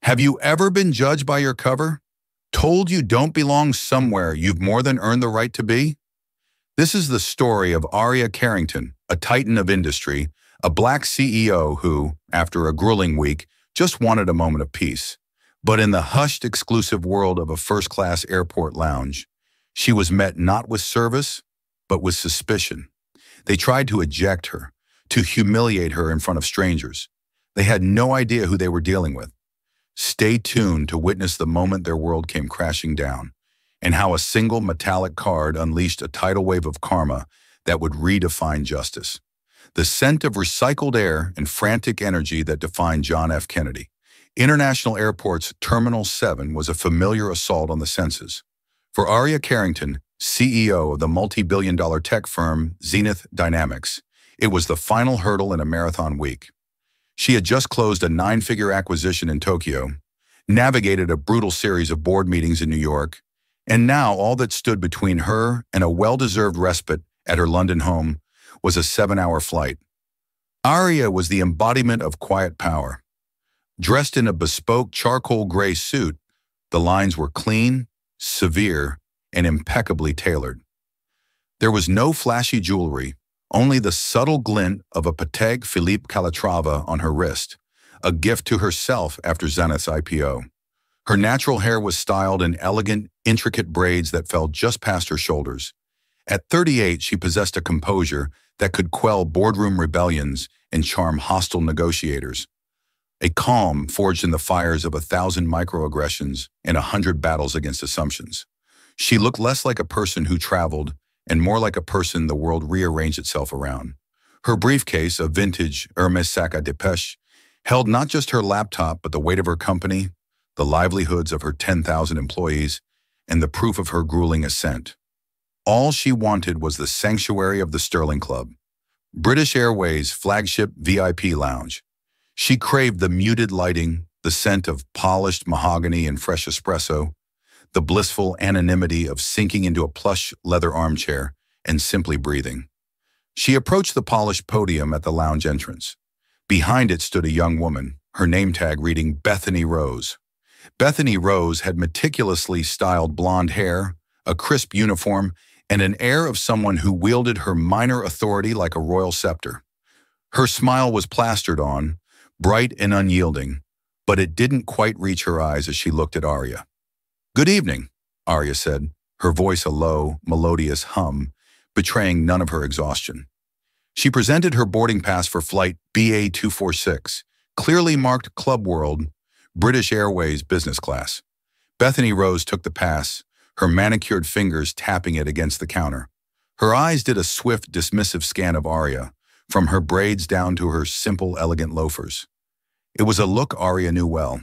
Have you ever been judged by your cover? Told you don't belong somewhere you've more than earned the right to be? This is the story of Aria Carrington, a titan of industry, a black CEO who, after a grueling week, just wanted a moment of peace. But in the hushed, exclusive world of a first-class airport lounge, she was met not with service, but with suspicion. They tried to eject her, to humiliate her in front of strangers. They had no idea who they were dealing with. Stay tuned to witness the moment their world came crashing down, and how a single metallic card unleashed a tidal wave of karma that would redefine justice. The scent of recycled air and frantic energy that defined John F. Kennedy International Airport's Terminal 7 was a familiar assault on the senses. For Aria Carrington, CEO of the multi-billion-dollar tech firm Zenith Dynamics, it was the final hurdle in a marathon week. She had just closed a 9-figure acquisition in Tokyo, navigated a brutal series of board meetings in New York, and now all that stood between her and a well-deserved respite at her London home was a 7-hour flight. Aria was the embodiment of quiet power. Dressed in a bespoke charcoal gray suit, the lines were clean, severe, and impeccably tailored. There was no flashy jewelry, only the subtle glint of a Patek Philippe Calatrava on her wrist, a gift to herself after Zenith's IPO. Her natural hair was styled in elegant, intricate braids that fell just past her shoulders. At 38, she possessed a composure that could quell boardroom rebellions and charm hostile negotiators. A calm forged in the fires of 1,000 microaggressions and 100 battles against assumptions. She looked less like a person who traveled and more like a person the world rearranged itself around. Her briefcase, a vintage Hermes sac à dépêche, held not just her laptop but the weight of her company, the livelihoods of her 10,000 employees, and the proof of her grueling ascent. All she wanted was the sanctuary of the Sterling Club, British Airways' flagship VIP lounge. She craved the muted lighting, the scent of polished mahogany and fresh espresso, the blissful anonymity of sinking into a plush leather armchair and simply breathing. She approached the polished podium at the lounge entrance. Behind it stood a young woman, her name tag reading Bethany Rose. Bethany Rose had meticulously styled blonde hair, a crisp uniform, and an air of someone who wielded her minor authority like a royal scepter. Her smile was plastered on, bright and unyielding, but it didn't quite reach her eyes as she looked at Aria. "Good evening," Aria said, her voice a low, melodious hum, betraying none of her exhaustion. She presented her boarding pass for flight BA246, clearly marked Club World, British Airways business class. Bethany Rose took the pass, her manicured fingers tapping it against the counter. Her eyes did a swift, dismissive scan of Aria, from her braids down to her simple, elegant loafers. It was a look Aria knew well.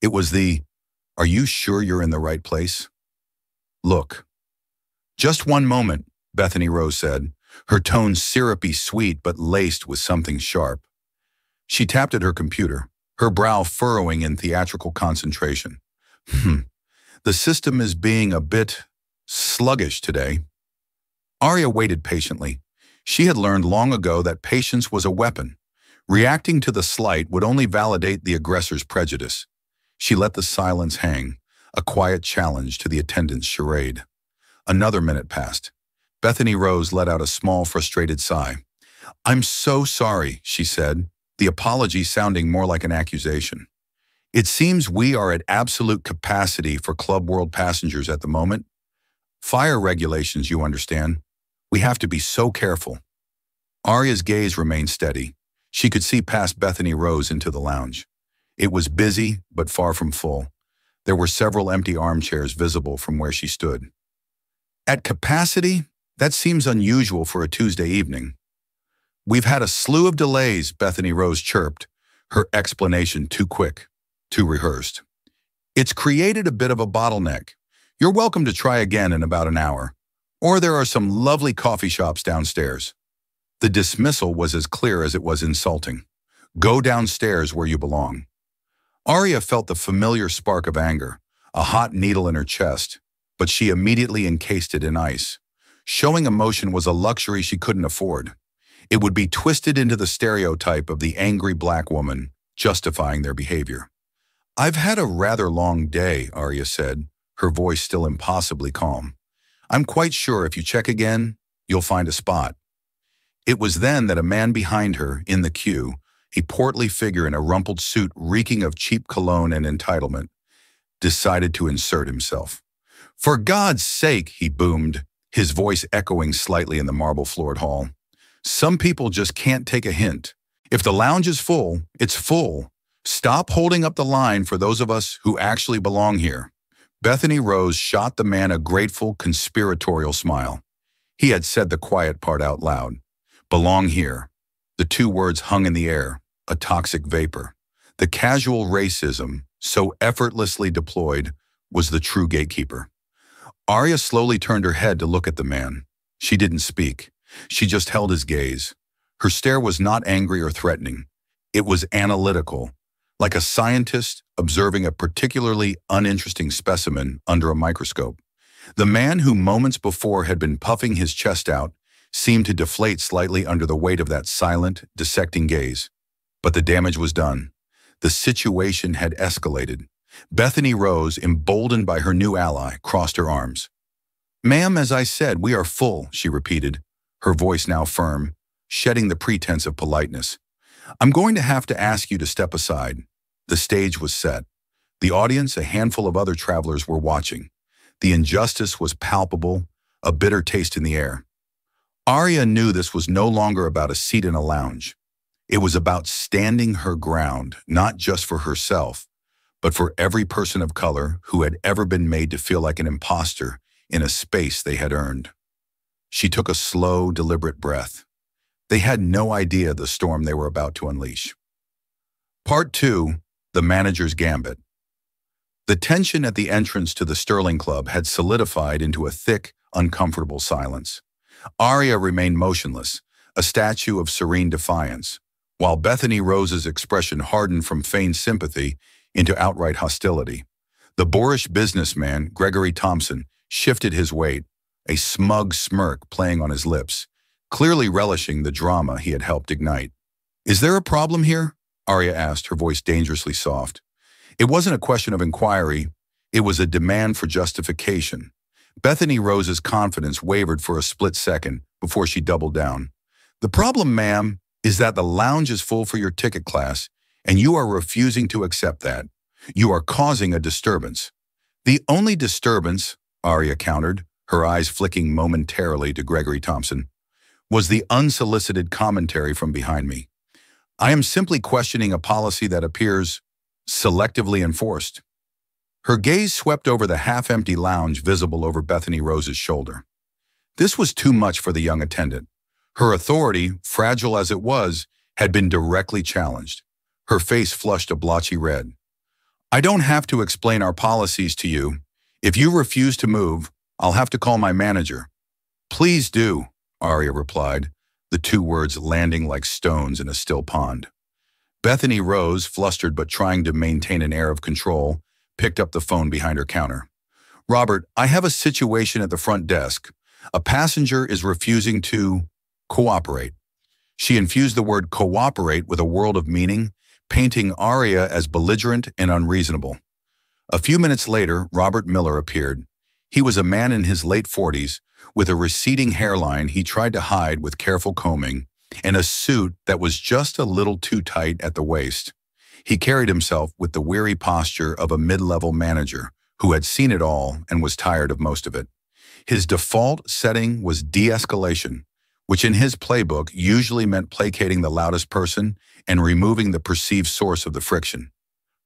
It was the, "Are you sure you're in the right place?" look. "Just one moment," Bethany Rose said, her tone syrupy sweet but laced with something sharp. She tapped at her computer, her brow furrowing in theatrical concentration. "The system is being a bit sluggish today." Aria waited patiently. She had learned long ago that patience was a weapon. Reacting to the slight would only validate the aggressor's prejudice. She let the silence hang, a quiet challenge to the attendant's charade. Another minute passed. Bethany Rose let out a small, frustrated sigh. "I'm so sorry," she said, the apology sounding more like an accusation. "It seems we are at absolute capacity for Club World passengers at the moment. Fire regulations, you understand. We have to be so careful." Aria's gaze remained steady. She could see past Bethany Rose into the lounge. It was busy, but far from full. There were several empty armchairs visible from where she stood. "At capacity? That seems unusual for a Tuesday evening." "We've had a slew of delays," Bethany Rose chirped, her explanation too quick, too rehearsed. "It's created a bit of a bottleneck. You're welcome to try again in about an hour. Or there are some lovely coffee shops downstairs." The dismissal was as clear as it was insulting. "Go downstairs where you belong." Aria felt the familiar spark of anger, a hot needle in her chest, but she immediately encased it in ice. Showing emotion was a luxury she couldn't afford. It would be twisted into the stereotype of the angry black woman, justifying their behavior. I've had a rather long day, Arya said, her voice still impossibly calm. I'm quite sure if you check again, you'll find a spot. It was then that a man behind her, in the queue, a portly figure in a rumpled suit reeking of cheap cologne and entitlement, decided to insert himself. For God's sake, he boomed, his voice echoing slightly in the marble-floored hall. Some people just can't take a hint. If the lounge is full, it's full. Stop holding up the line for those of us who actually belong here. Bethany Rose shot the man a grateful, conspiratorial smile. He had said the quiet part out loud. Belong here. The two words hung in the air, a toxic vapor. The casual racism, so effortlessly deployed, was the true gatekeeper. Arya slowly turned her head to look at the man. She didn't speak. She just held his gaze. Her stare was not angry or threatening. It was analytical, like a scientist observing a particularly uninteresting specimen under a microscope. The man who moments before had been puffing his chest out seemed to deflate slightly under the weight of that silent, dissecting gaze. But the damage was done. The situation had escalated. Bethany Rose, emboldened by her new ally, crossed her arms. "Ma'am, as I said, we are full," she repeated, her voice now firm, shedding the pretense of politeness. "I'm going to have to ask you to step aside." The stage was set. The audience, a handful of other travelers, were watching. The injustice was palpable, a bitter taste in the air. Arya knew this was no longer about a seat in a lounge. It was about standing her ground, not just for herself, but for every person of color who had ever been made to feel like an imposter in a space they had earned. She took a slow, deliberate breath. They had no idea the storm they were about to unleash. Part 2, The Manager's Gambit. The tension at the entrance to the Sterling Club had solidified into a thick, uncomfortable silence. Arya remained motionless, a statue of serene defiance, while Bethany Rose's expression hardened from feigned sympathy into outright hostility. The boorish businessman, Gregory Thompson, shifted his weight, a smug smirk playing on his lips, clearly relishing the drama he had helped ignite. "Is there a problem here?" Arya asked, her voice dangerously soft. It wasn't a question of inquiry, it was a demand for justification. Bethany Rose's confidence wavered for a split second before she doubled down. "The problem, ma'am, is that the lounge is full for your ticket class, and you are refusing to accept that. You are causing a disturbance." "The only disturbance," Arya countered, her eyes flicking momentarily to Gregory Thompson, "was the unsolicited commentary from behind me. I am simply questioning a policy that appears selectively enforced." Her gaze swept over the half-empty lounge visible over Bethany Rose's shoulder. This was too much for the young attendant. Her authority, fragile as it was, had been directly challenged. Her face flushed a blotchy red. "I don't have to explain our policies to you. If you refuse to move, I'll have to call my manager." "Please do," Arya replied, the two words landing like stones in a still pond. Bethany Rose, flustered but trying to maintain an air of control, picked up the phone behind her counter. "Robert, I have a situation at the front desk. A passenger is refusing to cooperate." She infused the word cooperate with a world of meaning, painting Arya as belligerent and unreasonable. A few minutes later, Robert Miller appeared. He was a man in his late 40s, with a receding hairline he tried to hide with careful combing, and a suit that was just a little too tight at the waist. He carried himself with the weary posture of a mid-level manager who had seen it all and was tired of most of it. His default setting was de-escalation, which in his playbook usually meant placating the loudest person and removing the perceived source of the friction.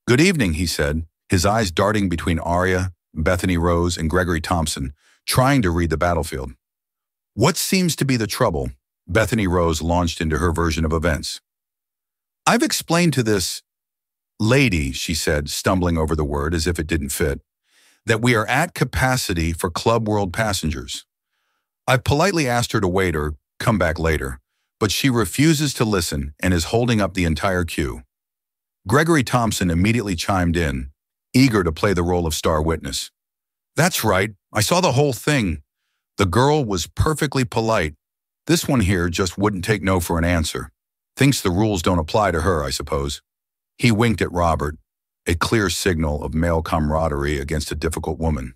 "Good evening," he said, his eyes darting between Arya, Bethany Rose, and Gregory Thompson, trying to read the battlefield. "What seems to be the trouble?" Bethany Rose launched into her version of events. "I've explained to this lady," she said, stumbling over the word as if it didn't fit, "that we are at capacity for Club World passengers. I've politely asked her to wait or come back later, but she refuses to listen and is holding up the entire queue." Gregory Thompson immediately chimed in, eager to play the role of star witness. "That's right, I saw the whole thing. The girl was perfectly polite. This one here just wouldn't take no for an answer. Thinks the rules don't apply to her, I suppose." He winked at Robert. a clear signal of male camaraderie against a difficult woman.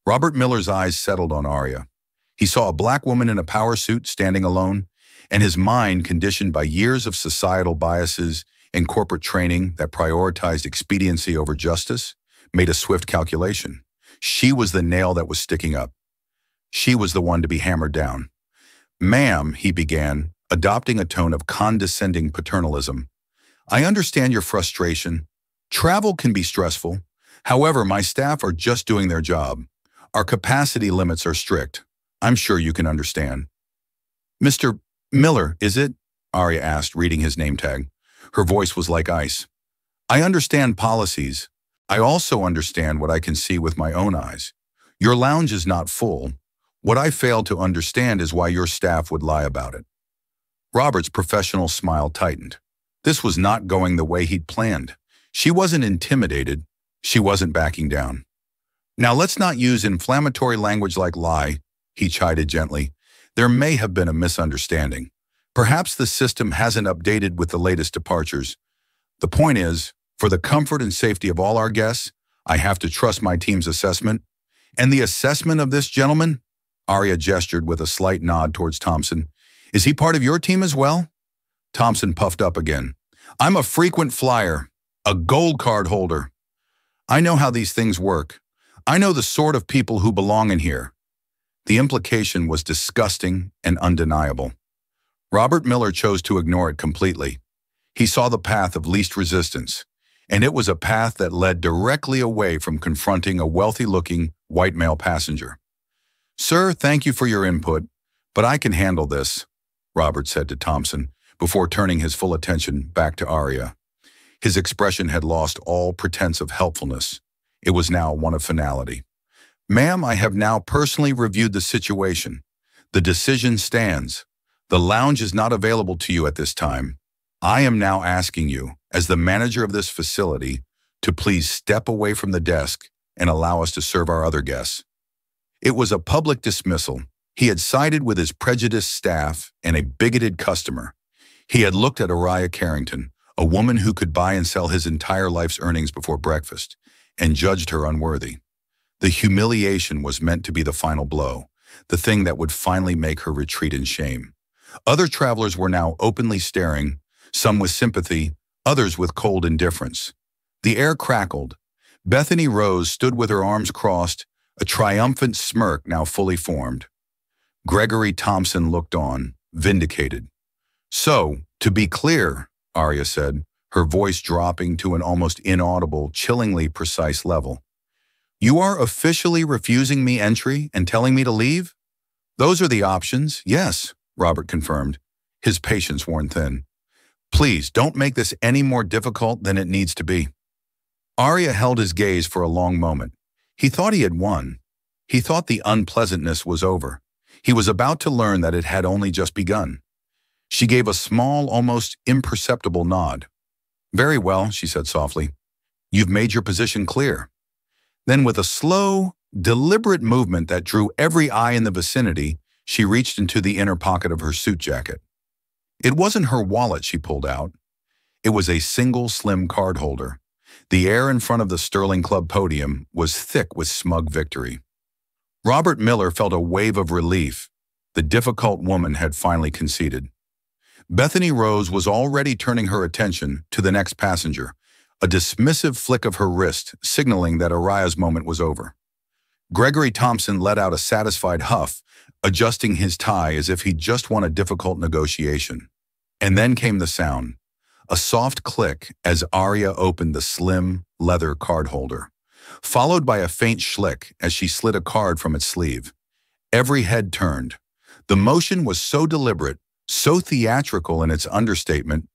Robert Miller's eyes settled on Arya. He saw a black woman in a power suit standing alone, and his mind, conditioned by years of societal biases and corporate training that prioritized expediency over justice, made a swift calculation. She was the nail that was sticking up. She was the one to be hammered down. "Ma'am," he began, adopting a tone of condescending paternalism, "I understand your frustration. Travel can be stressful. However, my staff are just doing their job. Our capacity limits are strict. I'm sure you can understand." "Mr. Miller, is it?" Arya asked, reading his name tag. Her voice was like ice. "I understand policies. I also understand what I can see with my own eyes. Your lounge is not full. What I fail to understand is why your staff would lie about it." Robert's professional smile tightened. This was not going the way he'd planned. She wasn't intimidated. She wasn't backing down. "Now let's not use inflammatory language like lie," he chided gently. "There may have been a misunderstanding. Perhaps the system hasn't updated with the latest departures. The point is, for the comfort and safety of all our guests, I have to trust my team's assessment. And the assessment of this gentleman?" Arya gestured with a slight nod towards Thompson. "Is he part of your team as well?" Thompson puffed up again. "I'm a frequent flyer, a gold card holder. I know how these things work. I know the sort of people who belong in here." The implication was disgusting and undeniable. Robert Miller chose to ignore it completely. He saw the path of least resistance, and it was a path that led directly away from confronting a wealthy-looking white male passenger. "Sir, thank you for your input, but I can handle this," Robert said to Thompson, before turning his full attention back to Arya. His expression had lost all pretense of helpfulness. It was now one of finality. "Ma'am, I have now personally reviewed the situation. The decision stands. The lounge is not available to you at this time. I am now asking you, as the manager of this facility, to please step away from the desk and allow us to serve our other guests." It was a public dismissal. He had sided with his prejudiced staff and a bigoted customer. He had looked at Arya Carrington, a woman who could buy and sell his entire life's earnings before breakfast, and judged her unworthy. The humiliation was meant to be the final blow, the thing that would finally make her retreat in shame. Other travelers were now openly staring, some with sympathy, others with cold indifference. The air crackled. Bethany Rose stood with her arms crossed, a triumphant smirk now fully formed. Gregory Thompson looked on, vindicated. "So, to be clear," Arya said, her voice dropping to an almost inaudible, chillingly precise level, "you are officially refusing me entry and telling me to leave?" "Those are the options, yes," Robert confirmed, his patience worn thin. "Please, don't make this any more difficult than it needs to be." Arya held his gaze for a long moment. He thought he had won. He thought the unpleasantness was over. He was about to learn that it had only just begun. She gave a small, almost imperceptible nod. "Very well," she said softly. "You've made your position clear." Then with a slow, deliberate movement that drew every eye in the vicinity, she reached into the inner pocket of her suit jacket. It wasn't her wallet she pulled out. It was a single slim card holder. The air in front of the Sterling Club podium was thick with smug victory. Robert Miller felt a wave of relief. The difficult woman had finally conceded. Bethany Rose was already turning her attention to the next passenger, a dismissive flick of her wrist signaling that Arya's moment was over. Gregory Thompson let out a satisfied huff, adjusting his tie as if he'd just won a difficult negotiation. And then came the sound, a soft click as Arya opened the slim, leather card holder, followed by a faint schlick as she slid a card from its sleeve. Every head turned. The motion was so deliberate, so theatrical in its understatement,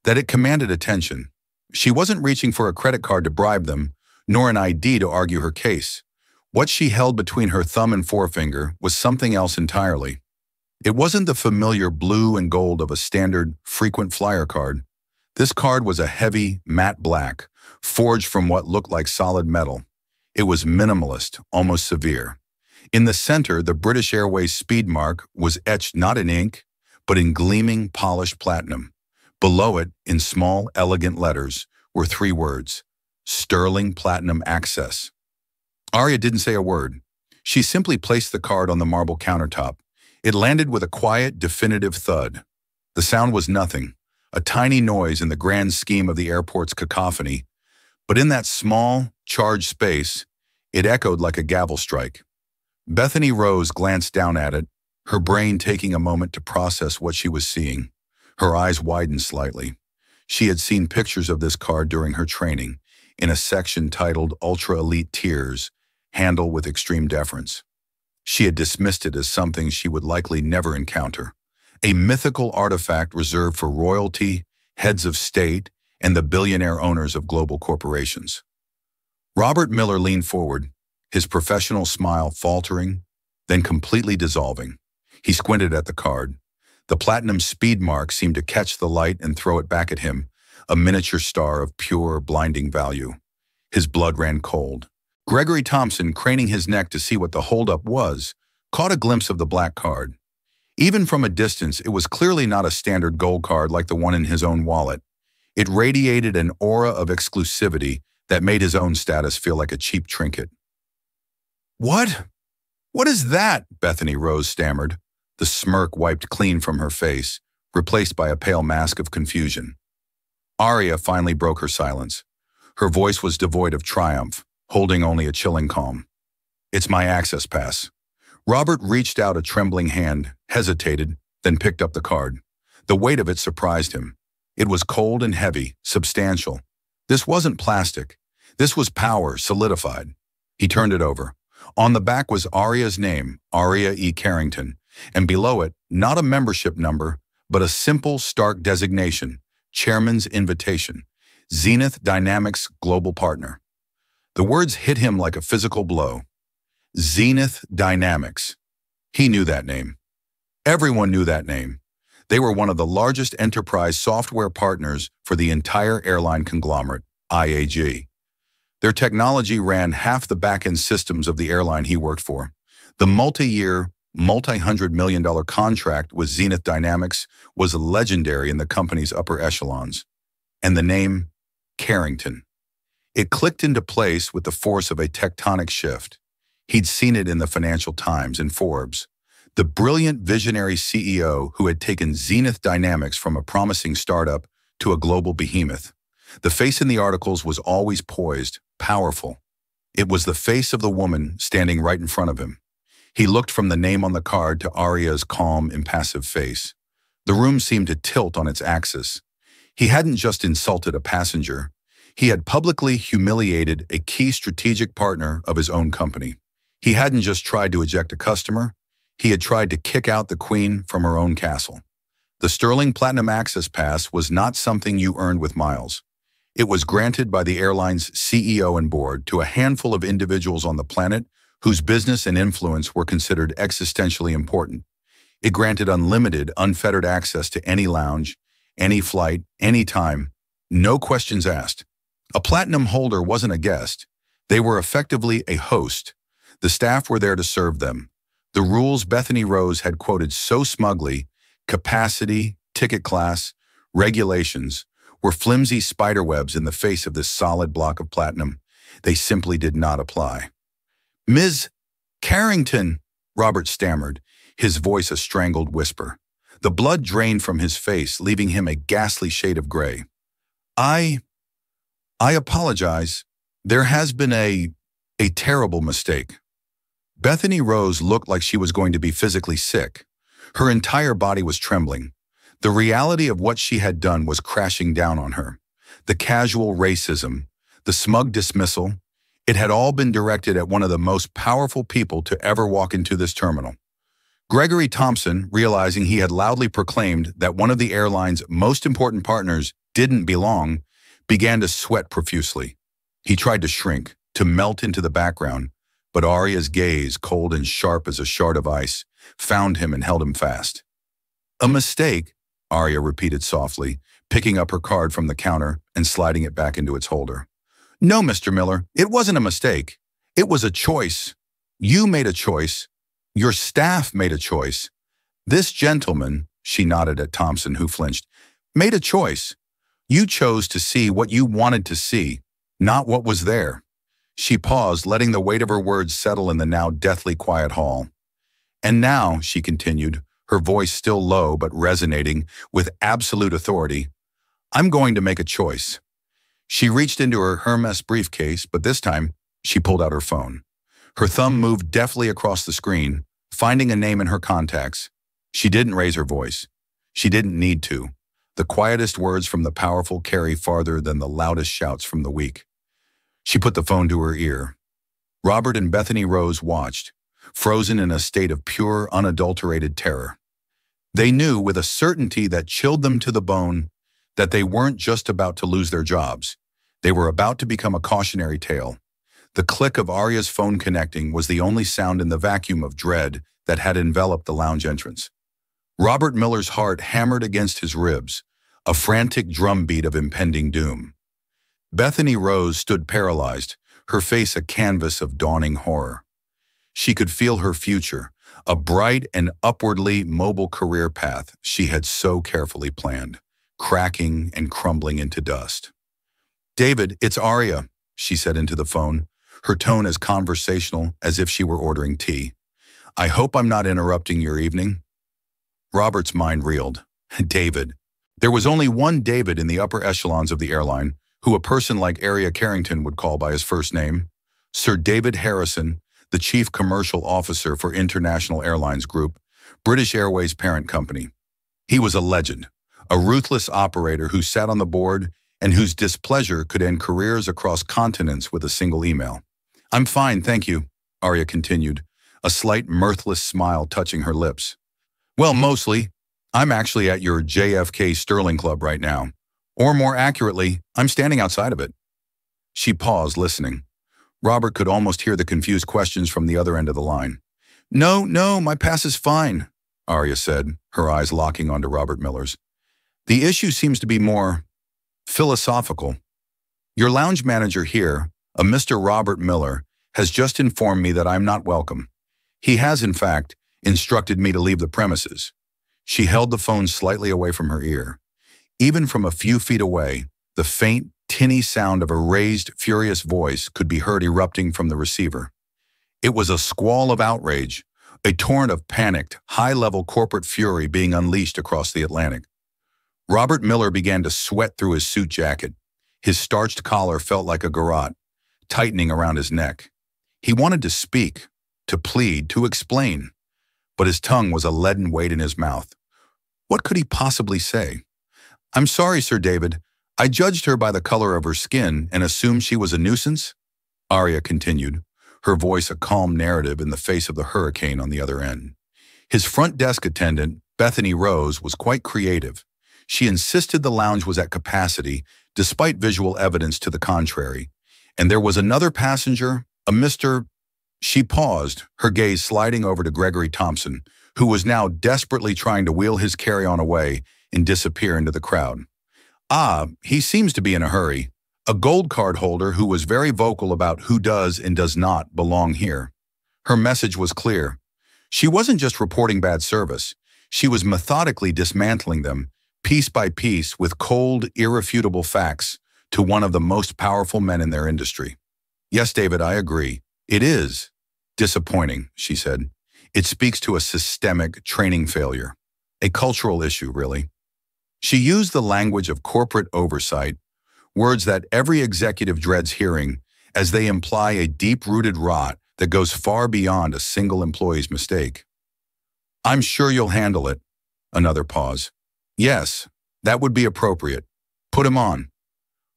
that it commanded attention. She wasn't reaching for a credit card to bribe them, nor an ID to argue her case. What she held between her thumb and forefinger was something else entirely. It wasn't the familiar blue and gold of a standard, frequent flyer card. This card was a heavy, matte black, forged from what looked like solid metal. It was minimalist, almost severe. In the center, the British Airways speed mark was etched not in ink, but in gleaming, polished platinum. Below it, in small, elegant letters, were 3 words: Sterling Platinum Access. Arya didn't say a word. She simply placed the card on the marble countertop. It landed with a quiet, definitive thud. The sound was nothing, a tiny noise in the grand scheme of the airport's cacophony, but in that small, charged space, it echoed like a gavel strike. Bethany Rose glanced down at it, her brain taking a moment to process what she was seeing. Her eyes widened slightly. She had seen pictures of this card during her training, in a section titled Ultra Elite Tiers, Handle with Extreme Deference. She had dismissed it as something she would likely never encounter, a mythical artifact reserved for royalty, heads of state, and the billionaire owners of global corporations. Robert Miller leaned forward, his professional smile faltering, then completely dissolving. He squinted at the card. The platinum speed mark seemed to catch the light and throw it back at him, a miniature star of pure, blinding value. His blood ran cold. Gregory Thompson, craning his neck to see what the holdup was, caught a glimpse of the black card. Even from a distance, it was clearly not a standard gold card like the one in his own wallet. It radiated an aura of exclusivity that made his own status feel like a cheap trinket. "What? What is that?" Bethany Rose stammered. The smirk wiped clean from her face, replaced by a pale mask of confusion. Arya finally broke her silence. Her voice was devoid of triumph, holding only a chilling calm. "It's my access pass." Robert reached out a trembling hand, hesitated, then picked up the card. The weight of it surprised him. It was cold and heavy, substantial. This wasn't plastic. This was power, solidified. He turned it over. On the back was Arya's name, Arya E. Carrington, and below it, not a membership number, but a simple, stark designation, Chairman's Invitation, Zenith Dynamics Global Partner. The words hit him like a physical blow. Zenith Dynamics. He knew that name. Everyone knew that name. They were one of the largest enterprise software partners for the entire airline conglomerate, IAG. Their technology ran half the back-end systems of the airline he worked for. The multi-year, multi-hundred-million-dollar contract with Zenith Dynamics was legendary in the company's upper echelons. And the name, Carrington. It clicked into place with the force of a tectonic shift. He'd seen it in the Financial Times and Forbes. The brilliant visionary CEO who had taken Zenith Dynamics from a promising startup to a global behemoth. The face in the articles was always poised, powerful. It was the face of the woman standing right in front of him. He looked from the name on the card to Arya's calm, impassive face. The room seemed to tilt on its axis. He hadn't just insulted a passenger. He had publicly humiliated a key strategic partner of his own company. He hadn't just tried to eject a customer. He had tried to kick out the queen from her own castle. The Sterling Platinum Access Pass was not something you earned with miles. It was granted by the airline's CEO and board to a handful of individuals on the planet whose business and influence were considered existentially important. It granted unlimited, unfettered access to any lounge, any flight, any time, no questions asked. A platinum holder wasn't a guest. They were effectively a host. The staff were there to serve them. The rules Bethany Rose had quoted so smugly, capacity, ticket class, regulations, were flimsy spiderwebs in the face of this solid block of platinum. They simply did not apply. "Ms. Carrington," Robert stammered, his voice a strangled whisper. The blood drained from his face, leaving him a ghastly shade of gray. I apologize. There has been a terrible mistake." Bethany Rose looked like she was going to be physically sick. Her entire body was trembling. The reality of what she had done was crashing down on her. The casual racism, the smug dismissal, it had all been directed at one of the most powerful people to ever walk into this terminal. Gregory Thompson, realizing he had loudly proclaimed that one of the airline's most important partners didn't belong, began to sweat profusely. He tried to shrink, to melt into the background, but Arya's gaze, cold and sharp as a shard of ice, found him and held him fast. "A mistake," Arya repeated softly, picking up her card from the counter and sliding it back into its holder. "No, Mr. Miller, it wasn't a mistake. It was a choice. You made a choice. Your staff made a choice. This gentleman," she nodded at Thompson, who flinched, "made a choice. You chose to see what you wanted to see, Not what was there. She paused, letting the weight of her words settle in the now deathly quiet hall. And now, she continued, her voice still low but resonating with absolute authority, I'm going to make a choice. She reached into her Hermes briefcase, but this time, she pulled out her phone. Her thumb moved deftly across the screen, finding a name in her contacts. She didn't raise her voice. She didn't need to. The quietest words from the powerful carry farther than the loudest shouts from the weak. She put the phone to her ear. Robert and Bethany Rose watched, frozen in a state of pure, unadulterated terror. They knew with a certainty that chilled them to the bone that they weren't just about to lose their jobs. They were about to become a cautionary tale. The click of Aria's phone connecting was the only sound in the vacuum of dread that had enveloped the lounge entrance. Robert Miller's heart hammered against his ribs, a frantic drumbeat of impending doom. Bethany Rose stood paralyzed, her face a canvas of dawning horror. She could feel her future, a bright and upwardly mobile career path she had so carefully planned, cracking and crumbling into dust. "David, it's Aria," she said into the phone, her tone as conversational as if she were ordering tea. "I hope I'm not interrupting your evening." Robert's mind reeled. David. There was only one David in the upper echelons of the airline, who a person like Aria Carrington would call by his first name, Sir David Harrison, the Chief Commercial Officer for International Airlines Group, British Airways parent company. He was a legend, a ruthless operator who sat on the board and whose displeasure could end careers across continents with a single email. "I'm fine, thank you," Aria continued, a slight mirthless smile touching her lips. "Well, mostly. I'm actually at your JFK Sterling Club right now. Or more accurately, I'm standing outside of it." She paused, listening. Robert could almost hear the confused questions from the other end of the line. No, my pass is fine," Aria said, her eyes locking onto Robert Miller's. "The issue seems to be more philosophical. Your lounge manager here, a Mr. Robert Miller, has just informed me that I'm not welcome. He has, in fact, instructed me to leave the premises." She held the phone slightly away from her ear. Even from a few feet away, the faint, tinny sound of a raised, furious voice could be heard erupting from the receiver. It was a squall of outrage, a torrent of panicked, high-level corporate fury being unleashed across the Atlantic. Robert Miller began to sweat through his suit jacket. His starched collar felt like a garrote, tightening around his neck. He wanted to speak, to plead, to explain, but his tongue was a leaden weight in his mouth. What could he possibly say? "I'm sorry, Sir David. I judged her by the color of her skin and assumed she was a nuisance," Aria continued, her voice a calm narrative in the face of the hurricane on the other end. His front desk attendant, Bethany Rose, was quite creative. She insisted the lounge was at capacity, despite visual evidence to the contrary. And there was another passenger, a Mr. She paused, her gaze sliding over to Gregory Thompson, who was now desperately trying to wheel his carry-on away and disappear into the crowd. "Ah, he seems to be in a hurry. A gold card holder who was very vocal about who does and does not belong here." Her message was clear. She wasn't just reporting bad service. She was methodically dismantling them, piece by piece, with cold, irrefutable facts, to one of the most powerful men in their industry. "Yes, David, I agree. It is disappointing," she said. "It speaks to a systemic training failure, a cultural issue, really." She used the language of corporate oversight, words that every executive dreads hearing, as they imply a deep-rooted rot that goes far beyond a single employee's mistake. "I'm sure you'll handle it." Another pause. "Yes, that would be appropriate. Put him on."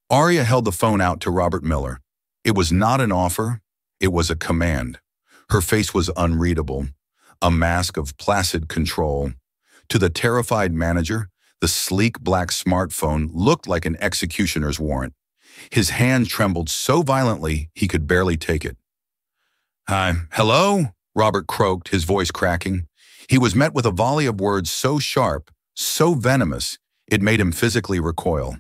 Aria held the phone out to Robert Miller. It was not an offer, it was a command. Her face was unreadable, a mask of placid control. To the terrified manager, the sleek black smartphone looked like an executioner's warrant. His hand trembled so violently he could barely take it. "Hello?" Robert croaked, his voice cracking. He was met with a volley of words so sharp, so venomous, it made him physically recoil.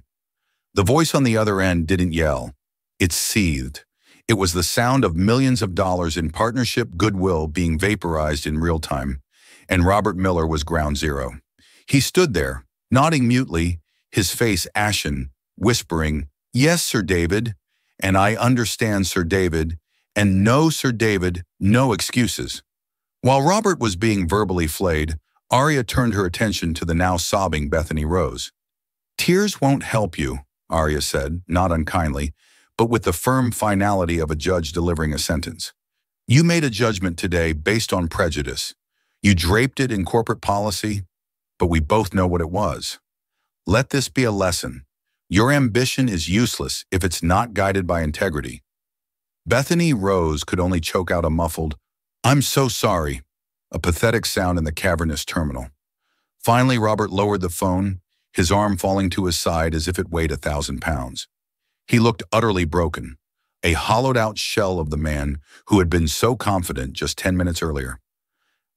The voice on the other end didn't yell. It seethed. It was the sound of millions of dollars in partnership goodwill being vaporized in real time, and Robert Miller was ground zero. He stood there, nodding mutely, his face ashen, whispering, "Yes, Sir David," And I understand, Sir David, and no, Sir David, no excuses. While Robert was being verbally flayed, Arya turned her attention to the now sobbing Bethany Rose. Tears won't help you, Arya said, not unkindly, but with the firm finality of a judge delivering a sentence. You made a judgment today based on prejudice. You draped it in corporate policy, but we both know what it was. Let this be a lesson. Your ambition is useless if it's not guided by integrity. Bethany Rose could only choke out a muffled, "I'm so sorry," a pathetic sound in the cavernous terminal. Finally, Robert lowered the phone, his arm falling to his side as if it weighed 1,000 pounds. He looked utterly broken, a hollowed-out shell of the man who had been so confident just 10 minutes earlier.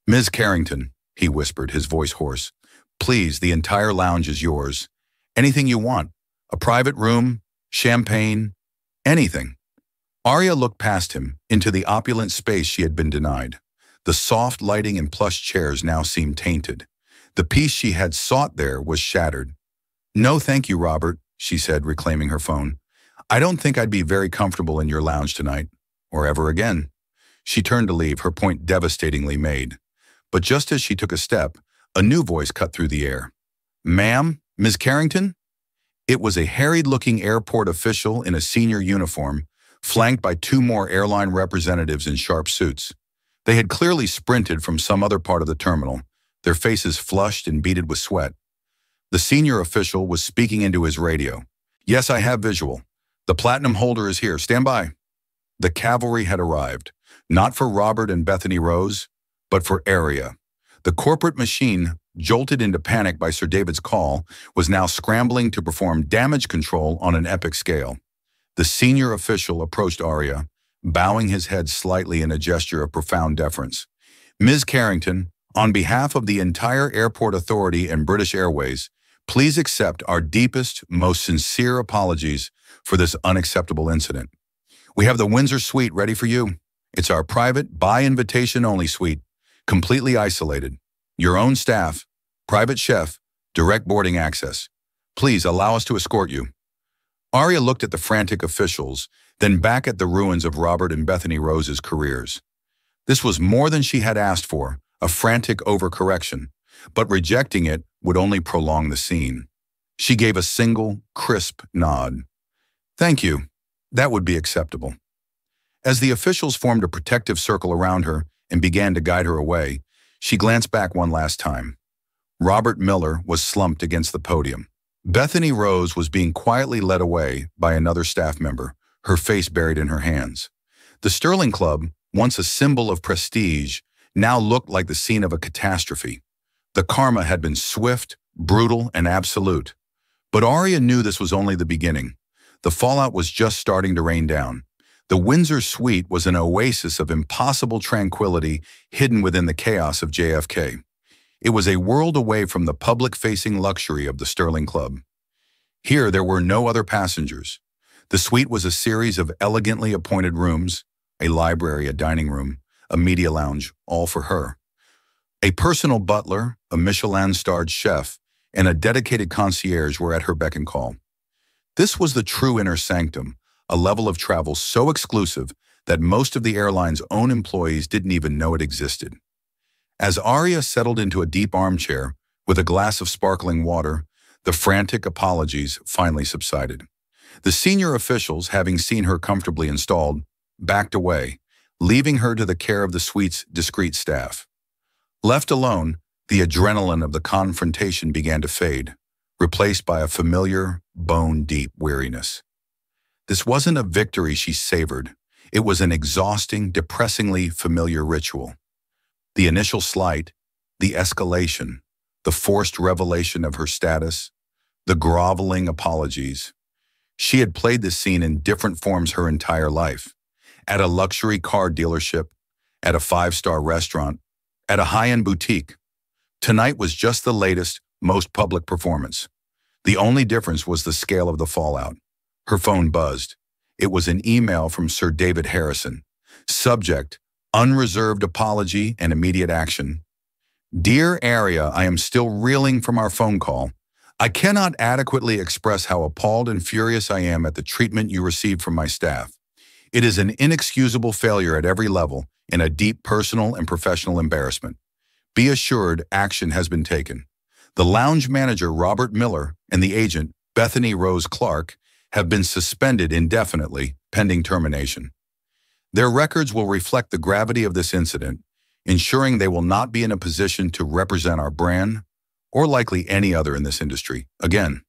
"Ms. Carrington," he whispered, his voice hoarse, "please, the entire lounge is yours. Anything you want. A private room, champagne, anything." Arya looked past him, into the opulent space she had been denied. The soft lighting and plush chairs now seemed tainted. The peace she had sought there was shattered. "No, thank you, Robert," she said, reclaiming her phone. "I don't think I'd be very comfortable in your lounge tonight, or ever again." She turned to leave, her point devastatingly made. But just as she took a step, a new voice cut through the air. "Ma'am, Ms. Carrington?" It was a harried-looking airport official in a senior uniform, flanked by two more airline representatives in sharp suits. They had clearly sprinted from some other part of the terminal, their faces flushed and beaded with sweat. The senior official was speaking into his radio. "Yes, I have visual. The platinum holder is here. Stand by." The cavalry had arrived, not for Robert and Bethany Rose, but for Arya. The corporate machine, jolted into panic by Sir David's call, was now scrambling to perform damage control on an epic scale. The senior official approached Arya, bowing his head slightly in a gesture of profound deference. "Ms. Carrington, on behalf of the entire Airport Authority and British Airways, please accept our deepest, most sincere apologies for this unacceptable incident. We have the Windsor suite ready for you. It's our private, by-invitation-only suite, completely isolated. Your own staff, private chef, direct boarding access. Please allow us to escort you." Arya looked at the frantic officials, then back at the ruins of Robert and Bethany Rose's careers. This was more than she had asked for, a frantic overcorrection, but rejecting it would only prolong the scene. She gave a single, crisp nod. "Thank you. That would be acceptable." As the officials formed a protective circle around her and began to guide her away, she glanced back one last time. Robert Miller was slumped against the podium. Bethany Rose was being quietly led away by another staff member, her face buried in her hands. The Sterling Club, once a symbol of prestige, now looked like the scene of a catastrophe. The karma had been swift, brutal, and absolute. But Arya knew this was only the beginning. The fallout was just starting to rain down. The Windsor suite was an oasis of impossible tranquility hidden within the chaos of JFK. It was a world away from the public-facing luxury of the Sterling Club. Here there were no other passengers. The suite was a series of elegantly appointed rooms, a library, a dining room, a media lounge, all for her. A personal butler, a Michelin-starred chef, and a dedicated concierge were at her beck and call. This was the true inner sanctum, a level of travel so exclusive that most of the airline's own employees didn't even know it existed. As Arya settled into a deep armchair with a glass of sparkling water, the frantic apologies finally subsided. The senior officials, having seen her comfortably installed, backed away, leaving her to the care of the suite's discreet staff. Left alone, the adrenaline of the confrontation began to fade, replaced by a familiar, bone-deep weariness. This wasn't a victory she savored. It was an exhausting, depressingly familiar ritual. The initial slight, the escalation, the forced revelation of her status, the groveling apologies. She had played this scene in different forms her entire life. At a luxury car dealership, at a five-star restaurant, at a high-end boutique. Tonight was just the latest, most public performance. The only difference was the scale of the fallout. Her phone buzzed. It was an email from Sir David Harrison. Subject: unreserved apology and immediate action. Dear Arya, I am still reeling from our phone call. I cannot adequately express how appalled and furious I am at the treatment you received from my staff. It is an inexcusable failure at every level and a deep personal and professional embarrassment. Be assured action has been taken. The lounge manager, Robert Miller, and the agent, Bethany Rose Clark, have been suspended indefinitely, pending termination. Their records will reflect the gravity of this incident, ensuring they will not be in a position to represent our brand, or likely any other in this industry, again.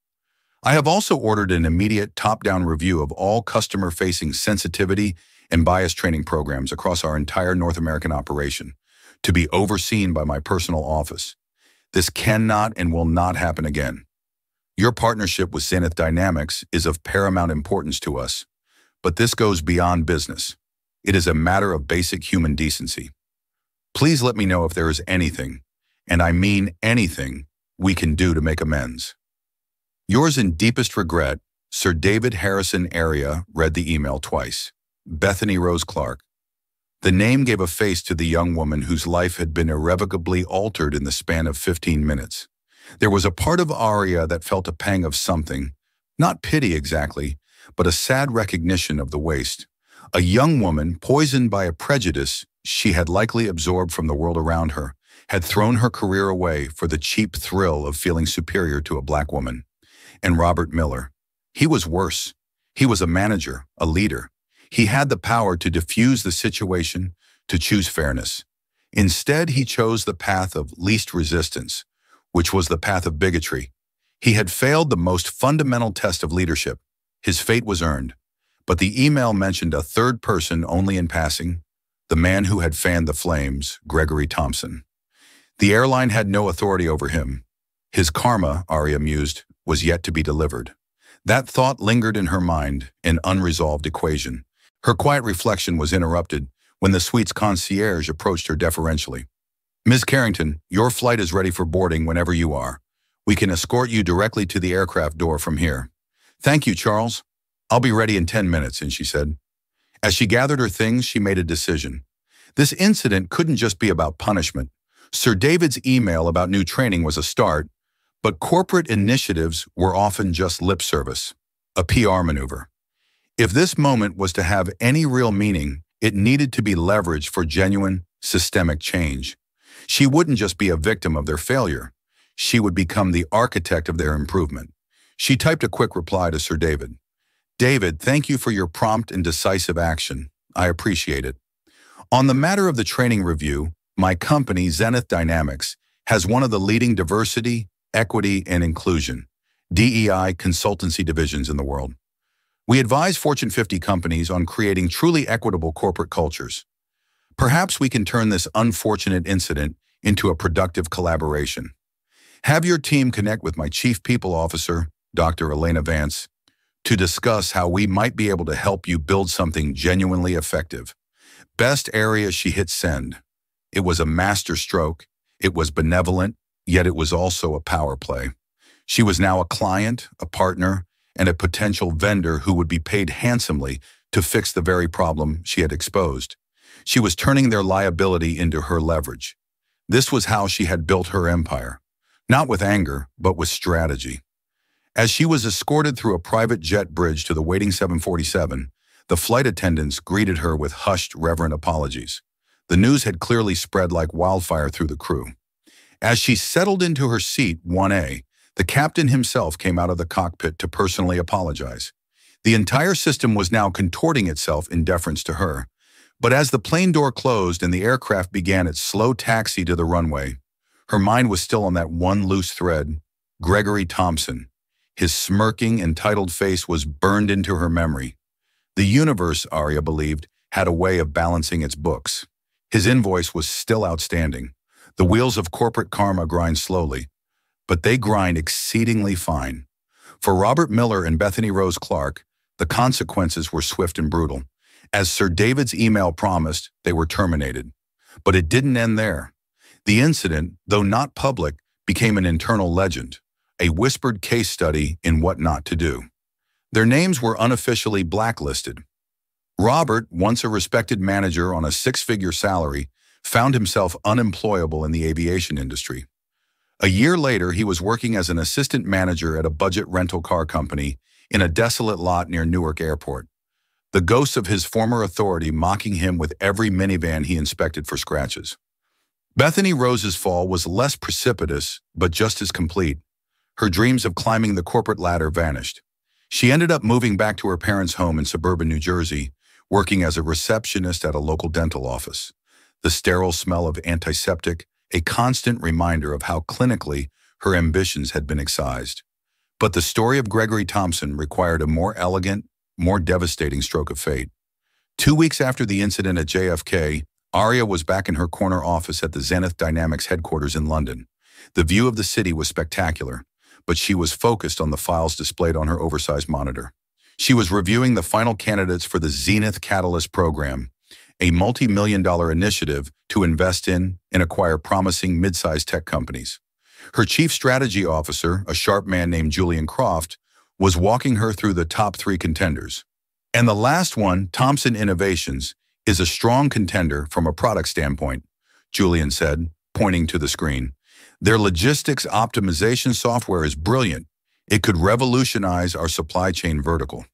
I have also ordered an immediate top-down review of all customer-facing sensitivity and bias training programs across our entire North American operation, to be overseen by my personal office. This cannot and will not happen again. Your partnership with Zenith Dynamics is of paramount importance to us, but this goes beyond business. It is a matter of basic human decency. Please let me know if there is anything, and I mean anything, we can do to make amends. Yours in deepest regret, Sir David Harrison Area read the email twice. Bethany Rose Clark. The name gave a face to the young woman whose life had been irrevocably altered in the span of 15 minutes. There was a part of Aria that felt a pang of something, not pity exactly, but a sad recognition of the waste. A young woman, poisoned by a prejudice she had likely absorbed from the world around her, had thrown her career away for the cheap thrill of feeling superior to a black woman. And Robert Miller. He was worse. He was a manager, a leader. He had the power to diffuse the situation, to choose fairness. Instead, he chose the path of least resistance, which was the path of bigotry. He had failed the most fundamental test of leadership. His fate was earned. But the email mentioned a third person only in passing, the man who had fanned the flames, Gregory Thompson. The airline had no authority over him. His karma, Aria mused, was yet to be delivered. That thought lingered in her mind, an unresolved equation. Her quiet reflection was interrupted when the suite's concierge approached her deferentially. Ms. Carrington, your flight is ready for boarding whenever you are. We can escort you directly to the aircraft door from here. Thank you, Charles. I'll be ready in 10 minutes, and she said. As she gathered her things, she made a decision. This incident couldn't just be about punishment. Sir David's email about new training was a start, but corporate initiatives were often just lip service, a PR maneuver. If this moment was to have any real meaning, it needed to be leveraged for genuine, systemic change. She wouldn't just be a victim of their failure. She would become the architect of their improvement. She typed a quick reply to Sir David. David, thank you for your prompt and decisive action. I appreciate it. On the matter of the training review, my company, Zenith Dynamics, has one of the leading diversity, equity, and inclusion, DEI consultancy divisions in the world. We advise Fortune 50 companies on creating truly equitable corporate cultures. Perhaps we can turn this unfortunate incident into a productive collaboration. Have your team connect with my Chief People Officer, Dr. Elena Vance, to discuss how we might be able to help you build something genuinely effective. Best area, she hit send. It was a master stroke. It was benevolent, yet it was also a power play. She was now a client, a partner, and a potential vendor who would be paid handsomely to fix the very problem she had exposed. She was turning their liability into her leverage. This was how she had built her empire, not with anger, but with strategy. As she was escorted through a private jet bridge to the waiting 747, the flight attendants greeted her with hushed, reverent apologies. The news had clearly spread like wildfire through the crew. As she settled into her seat, 1A, the captain himself came out of the cockpit to personally apologize. The entire system was now contorting itself in deference to her. But as the plane door closed and the aircraft began its slow taxi to the runway, her mind was still on that one loose thread, Gregory Thompson. His smirking, entitled face was burned into her memory. The universe, Aria believed, had a way of balancing its books. His invoice was still outstanding. The wheels of corporate karma grind slowly, but they grind exceedingly fine. For Robert Miller and Bethany Rose Clark, the consequences were swift and brutal. As Sir David's email promised, they were terminated. But it didn't end there. The incident, though not public, became an internal legend, a whispered case study in what not to do. Their names were unofficially blacklisted. Robert, once a respected manager on a six-figure salary, found himself unemployable in the aviation industry. A year later, he was working as an assistant manager at a budget rental car company in a desolate lot near Newark Airport, the ghosts of his former authority mocking him with every minivan he inspected for scratches. Bethany Rose's fall was less precipitous, but just as complete. Her dreams of climbing the corporate ladder vanished. She ended up moving back to her parents' home in suburban New Jersey, working as a receptionist at a local dental office. The sterile smell of antiseptic, a constant reminder of how clinically her ambitions had been excised. But the story of Gregory Thompson required a more elegant, more devastating stroke of fate. 2 weeks after the incident at JFK, Aria was back in her corner office at the Zenith Dynamics headquarters in London. The view of the city was spectacular, but she was focused on the files displayed on her oversized monitor. She was reviewing the final candidates for the Zenith Catalyst program, a multi-million-dollar initiative to invest in and acquire promising mid-sized tech companies. Her chief strategy officer, a sharp man named Julian Croft, was walking her through the top 3 contenders. And the last one, Thompson Innovations, is a strong contender from a product standpoint, Julian said, pointing to the screen. Their logistics optimization software is brilliant. It could revolutionize our supply chain vertical.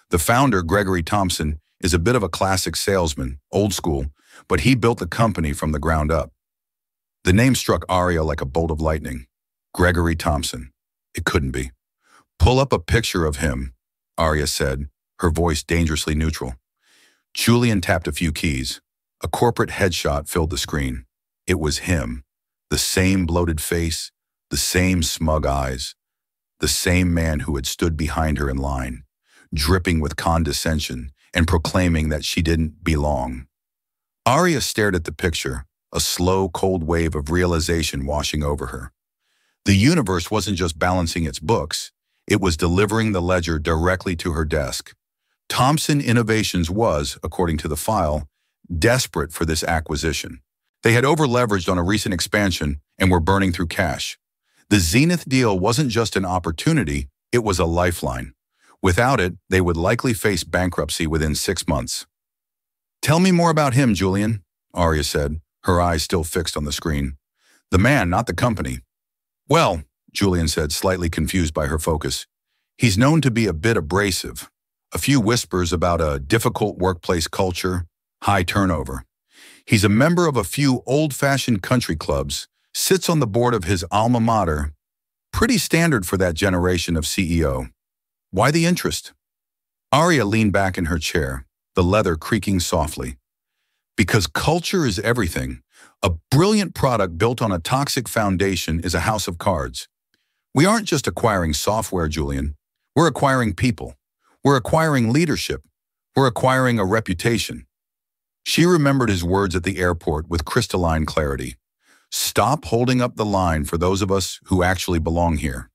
The founder, Gregory Thompson, is a bit of a classic salesman, old school, but he built the company from the ground up. The name struck Aria like a bolt of lightning. Gregory Thompson. It couldn't be. Pull up a picture of him, Aria said, her voice dangerously neutral. Julian tapped a few keys. A corporate headshot filled the screen. It was him. The same bloated face, the same smug eyes, the same man who had stood behind her in line, dripping with condescension and proclaiming that she didn't belong. Aria stared at the picture, a slow, cold wave of realization washing over her. The universe wasn't just balancing its books, it was delivering the ledger directly to her desk. Thompson Innovations was, according to the file, desperate for this acquisition. They had over-leveraged on a recent expansion and were burning through cash. The Zenith deal wasn't just an opportunity, it was a lifeline. Without it, they would likely face bankruptcy within 6 months. "Tell me more about him, Julian," Aria said, her eyes still fixed on the screen. "The man, not the company." "Well," Julian said, slightly confused by her focus, "he's known to be a bit abrasive. A few whispers about a difficult workplace culture, high turnover. He's a member of a few old-fashioned country clubs, sits on the board of his alma mater. Pretty standard for that generation of CEO. Why the interest?" Aria leaned back in her chair, the leather creaking softly. "Because culture is everything. A brilliant product built on a toxic foundation is a house of cards. We aren't just acquiring software, Julian. We're acquiring people. We're acquiring leadership. We're acquiring a reputation." She remembered his words at the airport with crystalline clarity. "Stop holding up the line for those of us who actually belong here."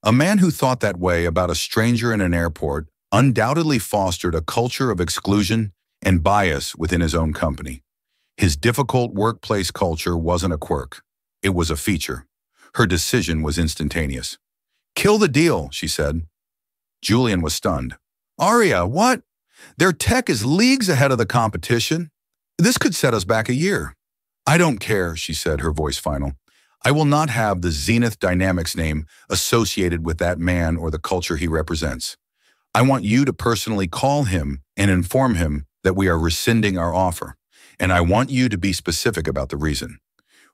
A man who thought that way about a stranger in an airport undoubtedly fostered a culture of exclusion and bias within his own company. His difficult workplace culture wasn't a quirk. It was a feature. Her decision was instantaneous. "Kill the deal," she said. Julian was stunned. "Aria, what? Their tech is leagues ahead of the competition. This could set us back a year." "I don't care," she said, her voice final. "I will not have the Zenith Dynamics name associated with that man or the culture he represents. I want you to personally call him and inform him that we are rescinding our offer, and I want you to be specific about the reason."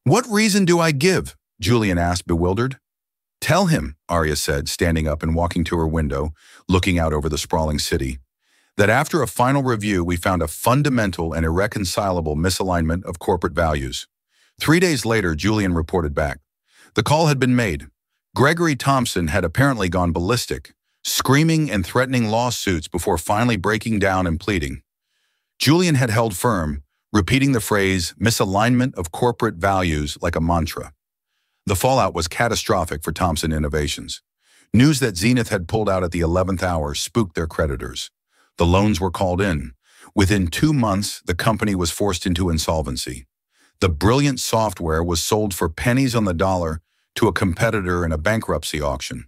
"What reason do I give?" Julian asked, bewildered. "Tell him," Aria said, standing up and walking to her window, looking out over the sprawling city, "that after a final review we found a fundamental and irreconcilable misalignment of corporate values." 3 days later, Julian reported back. The call had been made. Gregory Thompson had apparently gone ballistic, screaming and threatening lawsuits before finally breaking down and pleading. Julian had held firm, repeating the phrase misalignment of corporate values like a mantra. The fallout was catastrophic for Thompson Innovations. News that Zenith had pulled out at the 11th hour spooked their creditors. The loans were called in. Within 2 months, the company was forced into insolvency. The brilliant software was sold for pennies on the dollar to a competitor in a bankruptcy auction.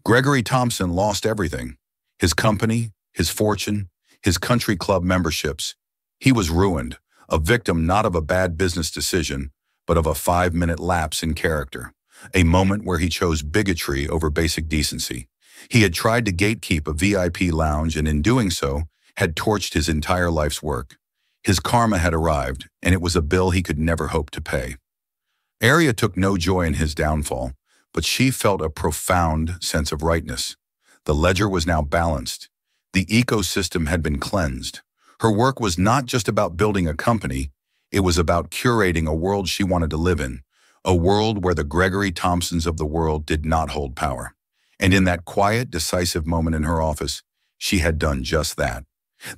Gregory Thompson lost everything. His company, his fortune, his country club memberships. He was ruined, a victim not of a bad business decision, but of a 5-minute lapse in character. a moment where he chose bigotry over basic decency. He had tried to gatekeep a VIP lounge and in doing so, had torched his entire life's work. His karma had arrived, and it was a bill he could never hope to pay. Aria took no joy in his downfall, but she felt a profound sense of rightness. The ledger was now balanced. The ecosystem had been cleansed. Her work was not just about building a company, it was about curating a world she wanted to live in, a world where the Gregory Thompsons of the world did not hold power. And in that quiet, decisive moment in her office, she had done just that.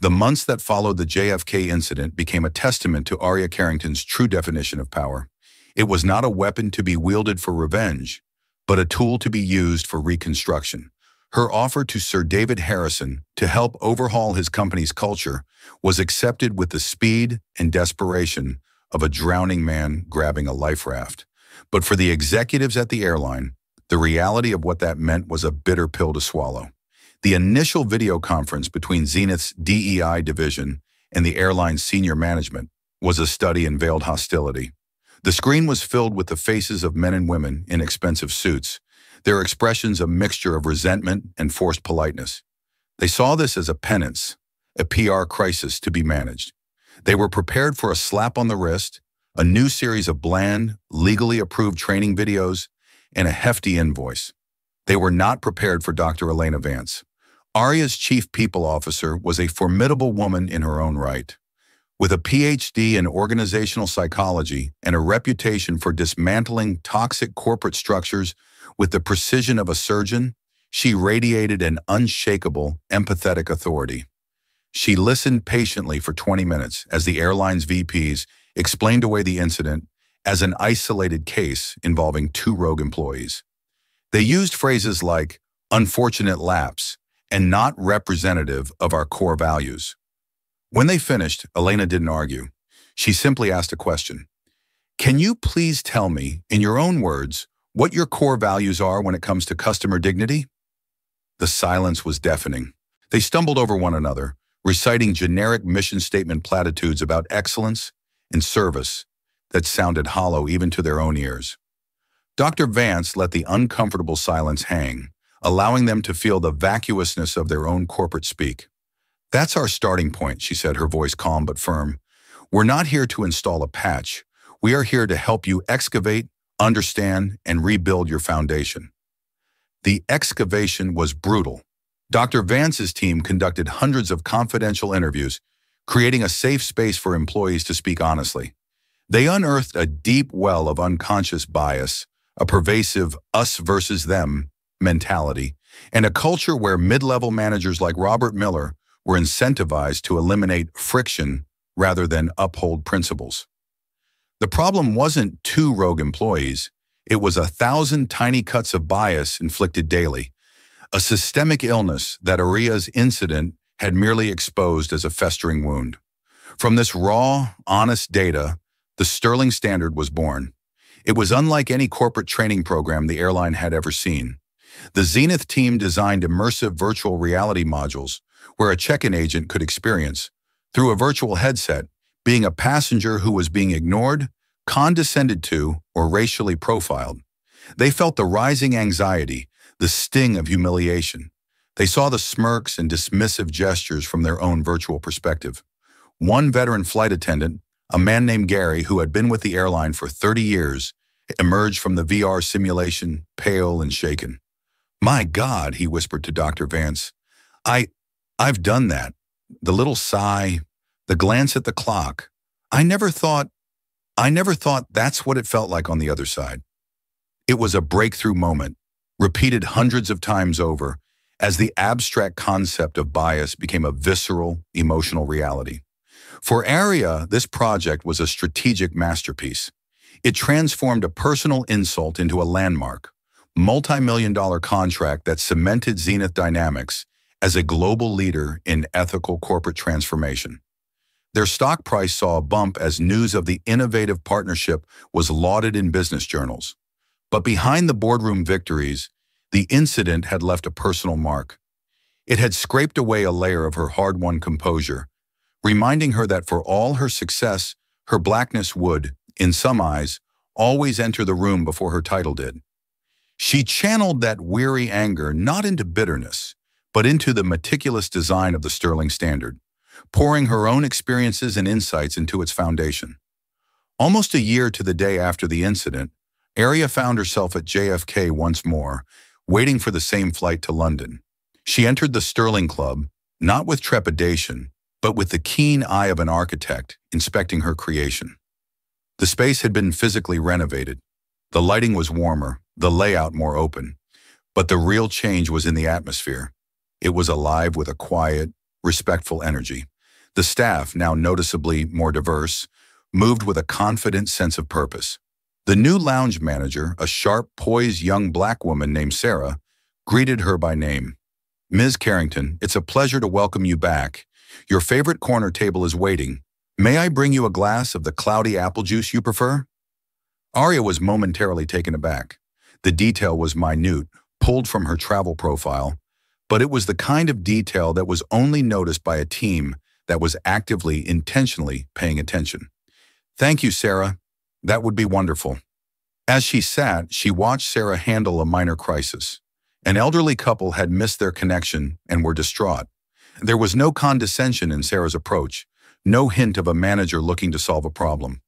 The months that followed the JFK incident became a testament to Aria Carrington's true definition of power. It was not a weapon to be wielded for revenge, but a tool to be used for reconstruction. Her offer to Sir David Harrison to help overhaul his company's culture was accepted with the speed and desperation of a drowning man grabbing a life raft. But for the executives at the airline, the reality of what that meant was a bitter pill to swallow. The initial video conference between Zenith's DEI division and the airline's senior management was a study in veiled hostility. The screen was filled with the faces of men and women in expensive suits, their expressions a mixture of resentment and forced politeness. They saw this as a penance, a PR crisis to be managed. They were prepared for a slap on the wrist, a new series of bland, legally approved training videos, and a hefty invoice. They were not prepared for Dr. Elena Vance. Aria's chief people officer was a formidable woman in her own right. With a PhD in organizational psychology and a reputation for dismantling toxic corporate structures with the precision of a surgeon, she radiated an unshakable, empathetic authority. She listened patiently for 20 minutes as the airline's VPs explained away the incident as an isolated case involving 2 rogue employees. They used phrases like unfortunate lapse and not representative of our core values. When they finished, Elena didn't argue. She simply asked a question. Can you please tell me, in your own words, what your core values are when it comes to customer dignity? The silence was deafening. They stumbled over one another, reciting generic mission statement platitudes about excellence and service that sounded hollow even to their own ears. Dr. Vance let the uncomfortable silence hang, allowing them to feel the vacuousness of their own corporate speak. That's our starting point, she said, her voice calm but firm. We're not here to install a patch. We are here to help you excavate, understand, and rebuild your foundation. The excavation was brutal. Dr. Vance's team conducted hundreds of confidential interviews, creating a safe space for employees to speak honestly. They unearthed a deep well of unconscious bias, a pervasive us versus them mentality, and a culture where mid-level managers like Robert Miller were incentivized to eliminate friction rather than uphold principles. The problem wasn't 2 rogue employees, it was 1,000 tiny cuts of bias inflicted daily, a systemic illness that Aria's incident had merely exposed as a festering wound. From this raw, honest data, the Sterling Standard was born. It was unlike any corporate training program the airline had ever seen. The Zenith team designed immersive virtual reality modules where a check-in agent could experience, through a virtual headset, being a passenger who was being ignored, condescended to, or racially profiled. They felt the rising anxiety, the sting of humiliation. They saw the smirks and dismissive gestures from their own virtual perspective. One veteran flight attendant, a man named Gary who had been with the airline for 30 years, emerged from the VR simulation, pale and shaken. "My God," he whispered to Dr. Vance, I've done that. The little sigh, the glance at the clock. I never thought that's what it felt like on the other side. It was a breakthrough moment, repeated hundreds of times over, as the abstract concept of bias became a visceral, emotional reality. For Aria, this project was a strategic masterpiece. It transformed a personal insult into a landmark, multi-million-dollar contract that cemented Zenith Dynamics as a global leader in ethical corporate transformation. Their stock price saw a bump as news of the innovative partnership was lauded in business journals. But behind the boardroom victories, the incident had left a personal mark. It had scraped away a layer of her hard-won composure, reminding her that for all her success, her blackness would, in some eyes, always enter the room before her title did. She channeled that weary anger not into bitterness, but into the meticulous design of the Sterling Standard, pouring her own experiences and insights into its foundation. Almost a year to the day after the incident, Aria found herself at JFK once more, waiting for the same flight to London. She entered the Sterling Club, not with trepidation, but with the keen eye of an architect inspecting her creation. The space had been physically renovated. The lighting was warmer, the layout more open. But the real change was in the atmosphere. It was alive with a quiet, respectful energy. The staff, now noticeably more diverse, moved with a confident sense of purpose. The new lounge manager, a sharp, poised young black woman named Sarah, greeted her by name. "Ms. Carrington, it's a pleasure to welcome you back. Your favorite corner table is waiting. May I bring you a glass of the cloudy apple juice you prefer?" Aria was momentarily taken aback. The detail was minute, pulled from her travel profile, but it was the kind of detail that was only noticed by a team that was actively, intentionally paying attention. "Thank you, Sarah. That would be wonderful." As she sat, she watched Sarah handle a minor crisis. An elderly couple had missed their connection and were distraught. There was no condescension in Sarah's approach, no hint of a manager looking to solve a problem.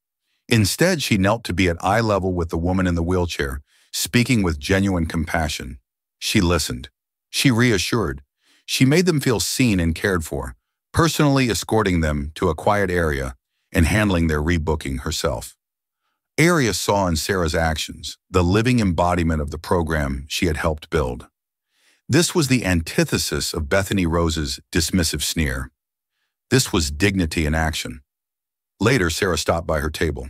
Instead, she knelt to be at eye level with the woman in the wheelchair, speaking with genuine compassion. She listened. She reassured. She made them feel seen and cared for, personally escorting them to a quiet area and handling their rebooking herself. Aria saw in Sarah's actions the living embodiment of the program she had helped build. This was the antithesis of Bethany Rose's dismissive sneer. This was dignity in action. Later, Sarah stopped by her table.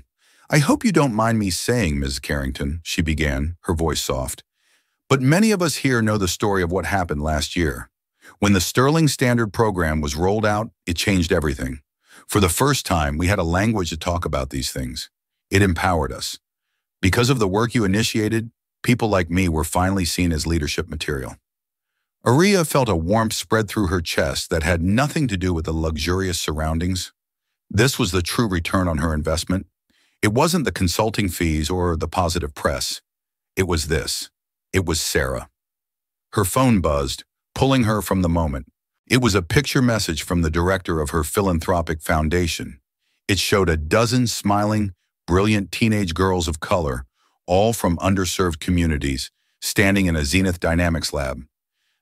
"I hope you don't mind me saying, Ms. Carrington," she began, her voice soft, "but many of us here know the story of what happened last year. When the Sterling Standard program was rolled out, it changed everything. For the first time, we had a language to talk about these things. It empowered us. Because of the work you initiated, people like me were finally seen as leadership material." Aria felt a warmth spread through her chest that had nothing to do with the luxurious surroundings. This was the true return on her investment. It wasn't the consulting fees or the positive press. It was this. It was Sarah. Her phone buzzed, pulling her from the moment. It was a picture message from the director of her philanthropic foundation. It showed a dozen smiling, brilliant teenage girls of color, all from underserved communities, standing in a Zenith Dynamics lab.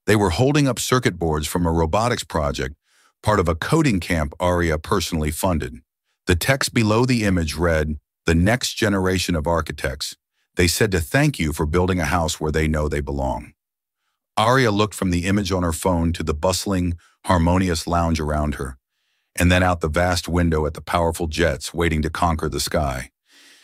They were holding up circuit boards from a robotics project, part of a coding camp Aria personally funded. The text below the image read, "The next generation of architects. They said to thank you for building a house where they know they belong." Aria looked from the image on her phone to the bustling, harmonious lounge around her, and then out the vast window at the powerful jets waiting to conquer the sky.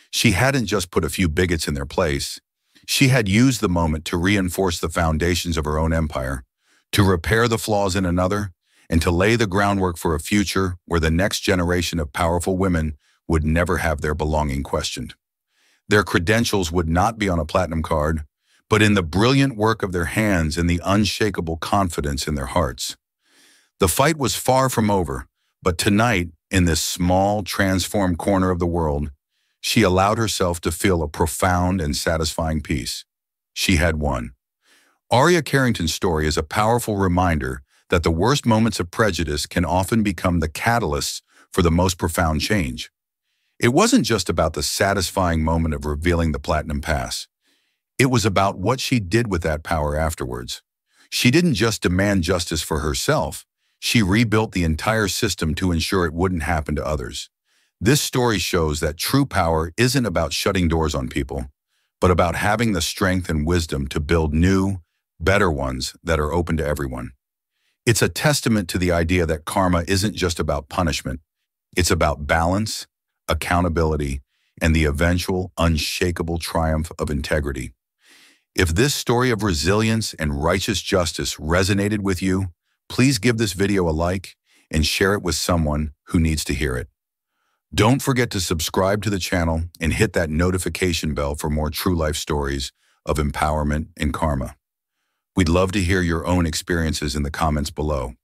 She hadn't just put a few bigots in their place. She had used the moment to reinforce the foundations of her own empire, to repair the flaws in another, and to lay the groundwork for a future where the next generation of powerful women would never have their belonging questioned. Their credentials would not be on a platinum card, but in the brilliant work of their hands and the unshakable confidence in their hearts. The fight was far from over, but tonight, in this small, transformed corner of the world, she allowed herself to feel a profound and satisfying peace. She had won. Aria Carrington's story is a powerful reminder that the worst moments of prejudice can often become the catalysts for the most profound change. It wasn't just about the satisfying moment of revealing the Platinum Pass. It was about what she did with that power afterwards. She didn't just demand justice for herself. She rebuilt the entire system to ensure it wouldn't happen to others. This story shows that true power isn't about shutting doors on people, but about having the strength and wisdom to build new, better ones that are open to everyone. It's a testament to the idea that karma isn't just about punishment. It's about balance, accountability, and the eventual, unshakable triumph of integrity. If this story of resilience and righteous justice resonated with you, please give this video a like and share it with someone who needs to hear it. Don't forget to subscribe to the channel and hit that notification bell for more true life stories of empowerment and karma. We'd love to hear your own experiences in the comments below.